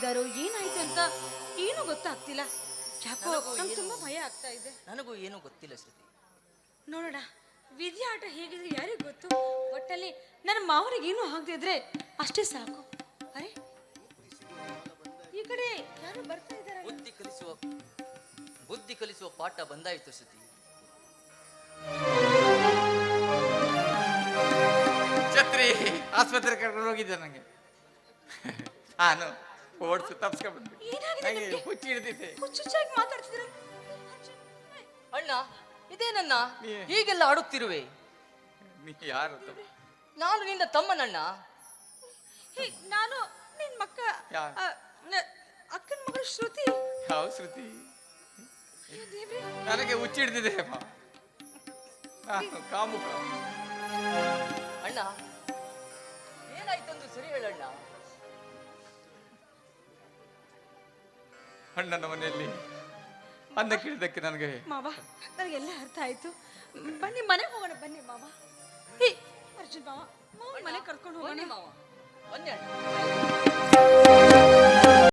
ಮಾಡಿದಾರೋ ಏನಾಯ್ತು ಅಂತ ಏನು ಗೊತ್ತಾಗ್ತಿಲ್ಲ. ಯಾಕೋ ನಂಗೆ ತುಂಬಾ ಭಯ ಆಗ್ತಾ ಇದೆ. ನನಗೂ ಏನೂ ಗೊತ್ತಿಲ್ಲ ಶ್ರುತಿ. ನೋಡೋಣ ವಿಧಿ ಆಟ ಹೇಗಿದ್ರೆ ಯಾರಿಗೂ ಗೊತ್ತು. ಒಟ್ಟಲ್ಲಿ ನನ್ನ ಮಾವನಿಗೆ ಏನು ಆಗದಿದ್ರೆ ಅಷ್ಟೇ ಸಾಕು. ಅರೆ ಈ ಕಡೆ ಯಾರು ಬರ್ತಾ ಇದ್ದಾರೆ. ಬುದ್ಧಿ ಕಲಿಸುವ ಪಾಠ ಬಂದಾಯಿತು ಶ್ರುತಿ. ಛತ್ರಿ ಆಸ್ಪತ್ರೆ ಕರ್ಕೊಂಡು ಹೋಗಿದ್ದೆ ನನಗೆ. ನಾನು ಓಡಿಸು ತಪ್ಸ್ಕೊಂಡ್ಬಂದೆ. ನನಗೆ ಹುಚ್ಚಿ ಹಿಡಿದಿದ್ದೆ. ಹುಚ್ಚುಚ್ಚಾಗಿ ಮಾತಾಡ್ತಿದ್ರೆ. ಅಣ್ಣ ಇದೇನನ್ನ ಹೀಗೆಲ್ಲ ಆಡುತ್ತಿರುವೆ? ನೀ ಯಾರು? ನಾನು ನಿನ್ನ ತಮ್ಮನಣ್ಣ. ನಾನು ನಿನ್ ಅಕ್ಕನ ಮಗಳು ಶ್ರುತಿ. ಯಾವ ಶ್ರುತಿ? ನನಗೆ ಹುಚ್ಚಿ ಹಿಡಿದಿದೆ. ನಾನು ಕಾಮುಕ. ಅಣ್ಣ ಏನಾಯ್ತಂದು ಸರಿ ಹೇಳಣ್ಣ. ಅಣ್ಣನ ಮನೆಯಲ್ಲಿ ಅನ್ನ ಕೇಳಿದಕ್ಕೆ ನನಗೆ ಮಾವ ನನಗೆಲ್ಲ ಅರ್ಥ ಆಯ್ತು. ಬನ್ನಿ ಮನೆಗೆ ಹೋಗೋಣ. ಬನ್ನಿ ಮಾವ. ಅರ್ಜುನ್ ಮಾವ ಮನೆ ಕರ್ಕೊಂಡು ಹೋಗೋಣ. ಬನ್ನಿ ಅಣ್ಣ.